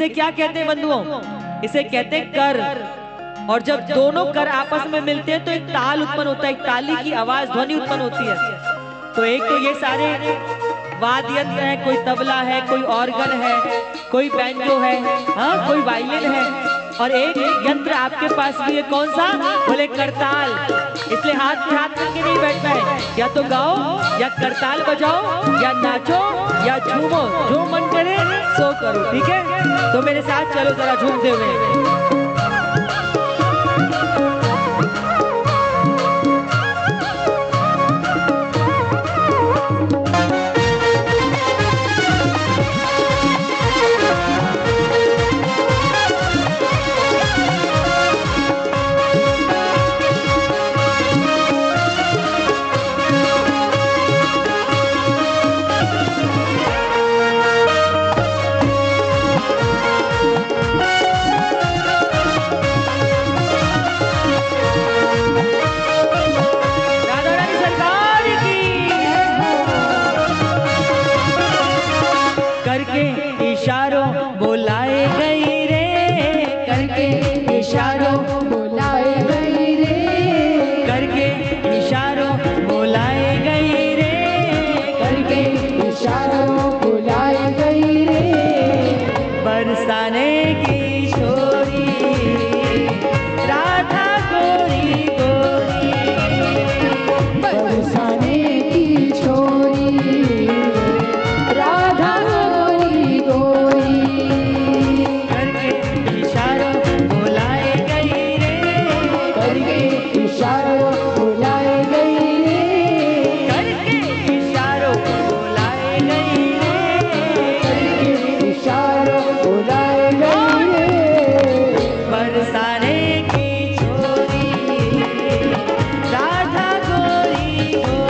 इसे क्या कहते हैं बंधुओं? इसे कहते हैं कर। और जब दोनों कर आपस में मिलते हैं तो एक ताल उत्पन्न होता है, एक ताली की आवाज ध्वनि उत्पन्न होती है। तो एक तो ये सारे वाद्य यंत्र है, कोई तबला है, कोई ऑर्गन है, कोई बैंजो है, हाँ कोई वायलिन है, और एक यंत्र आपके पास भी है, कौन सा? बोले करताल। इसलिए हाथ में हाथ करके नहीं बैठना है, या तो गाओ या करताल बजाओ या नाचो या झूमो, जो मन करे सो करो, ठीक है? तो मेरे साथ चलो जरा झूमते हुए। करके इशारों बुलाए गई रे, करके इशारों बुलाए गई रे, करके इशारों बुलाए गई रे, करके इशारों बुलाए गई रे, बरसाने की छोरी राधा गोरी गोरी, बरसाने की छोरी राधा बरसाने की छोरी राधा गोरी गोरी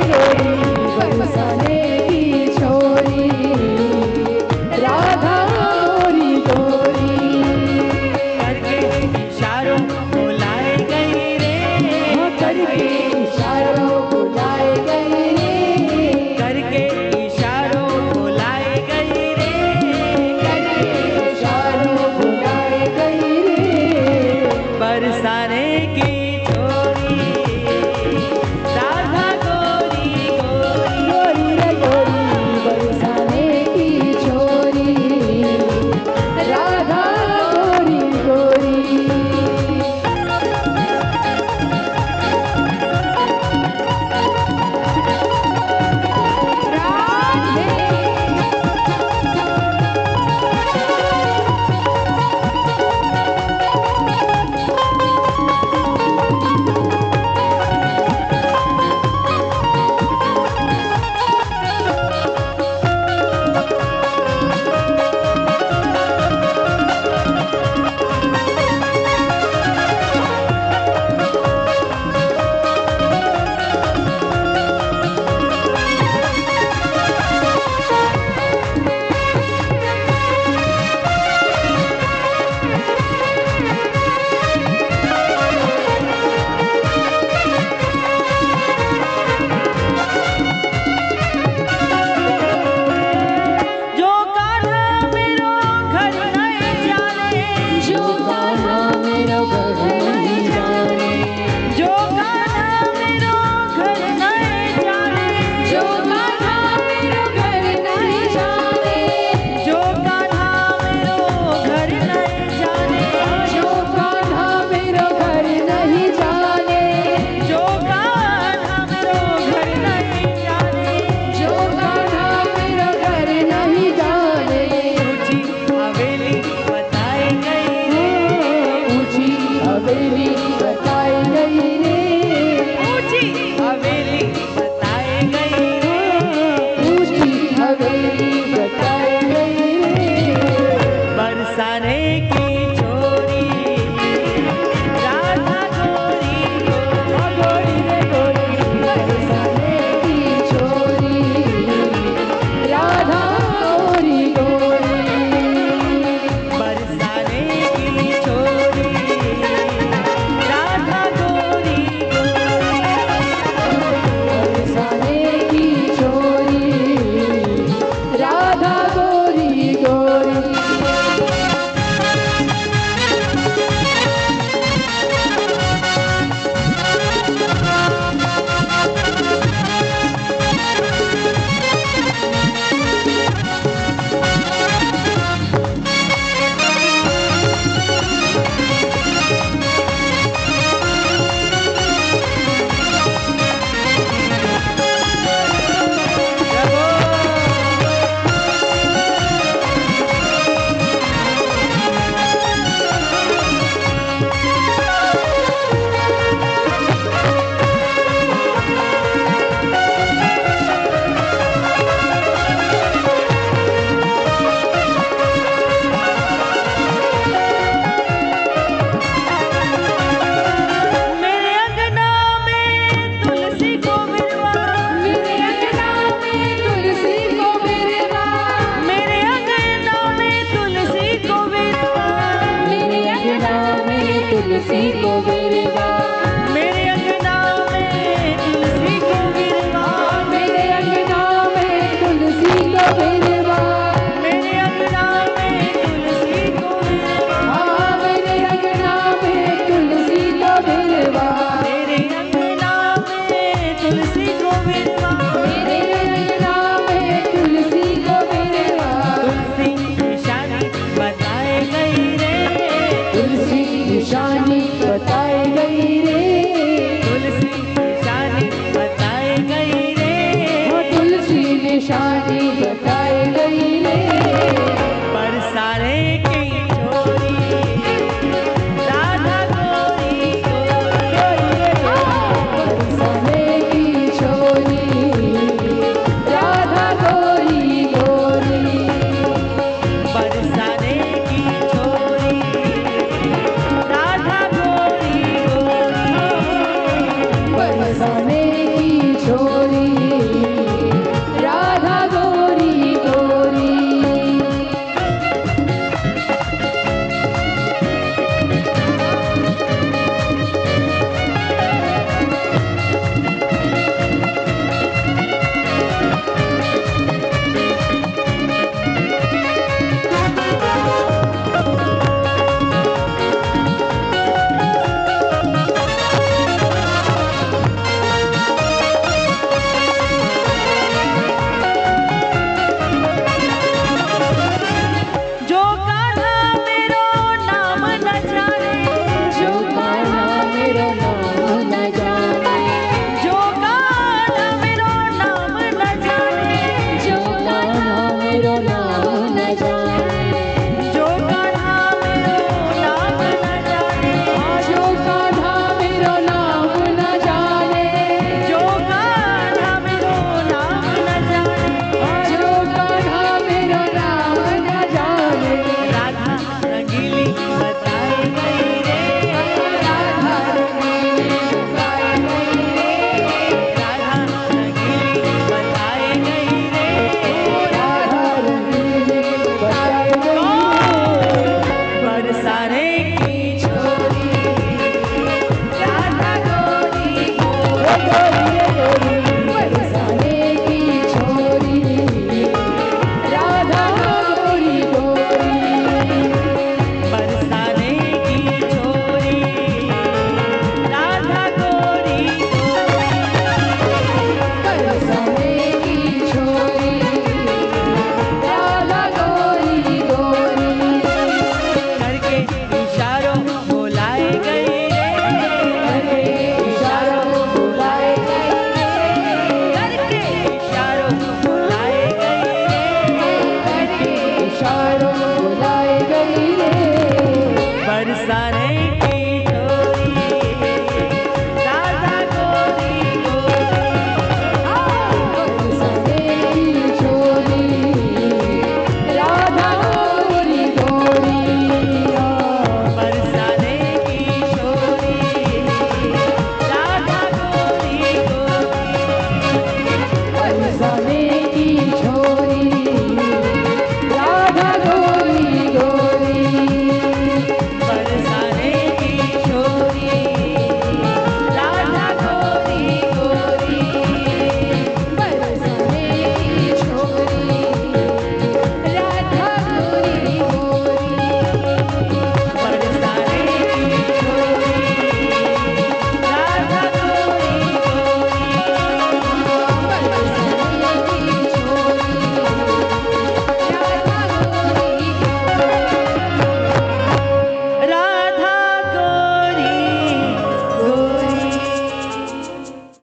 गोरी, बरसाने की छोरी राधा गोरी गोरी, करके इशारों बुलाए गई रे, करके इशारों बुलाए गई रे, करके इशारों बुलाए गई रे, करके इशारों बुलाए गई रे, बरसाने की छोरी राधा गोरी गोरी रे गोरी बरसाने की छोरी राधा गोरी गोरी बरसाने की छोरी राधा गोरी गोरी बरसाने की छोरी राधा गोरी गोरी मेरे अंगना में तुलसी को बिरवा मेरे अंगना में तुलसी को बिरवा मेरे अंगना में तुलसी को बिरवा मेरे अंगना में तुलसी को बिरवा मेरे अंगना में तुलसी को बिरवा मेरे अंगना में तुलसी को बिरवा मेरे अंगना में तुलसी को बिरवा हाँ मेरे अंगना में तुलसी को बिरवा मेरे अंगना में तुलसी को बिरवा मेरे अंगना में तुलसी को बिरवा तुलसी निशानी बताए गई रे तुलसी निशानी बताई गई रे तुलसी निशानी बताए गई रे वो तुलसी निशानी बताई गई रे बरसाने की छोरी राधा गोरी गोरी बरसाने की छोरी राधा गोरी गोरी बरसाने की छोरी राधा गोरी गोरी बरसाने की छोरी राधा गोरी गोरी जो कान्हा मेरो नाम न जाने जो कान्हा मेरो नाम न जाने जो कान्हा मेरो नाम न जाने जो कान्हा मेरो नाम न जाने जो कान्हा मेरो नाम न जाने जो कान्हा मेरो नाम न जाने जो कान्हा मेरो नाम न जाने जो कान्हा मेरो नाम न जाने राधा रंगीली बताई गई रे राधा रंगीली बताई गई रे राधा रंगीली बताई गई रे राधा रंगीली बताई गई बरसाने की छोरी राधा गोरी गोरी बरसाने की छोरी राधा गोरी गोरी बरसाने की छोरी राधा गोरी बरसाने की छोरी राधा गोरी गोरी करके इशारों बुलाए गई रे इशारों बुलाए गए करके इशारों बुलाए गई रे इशारों बुलाए गई रे बरसाने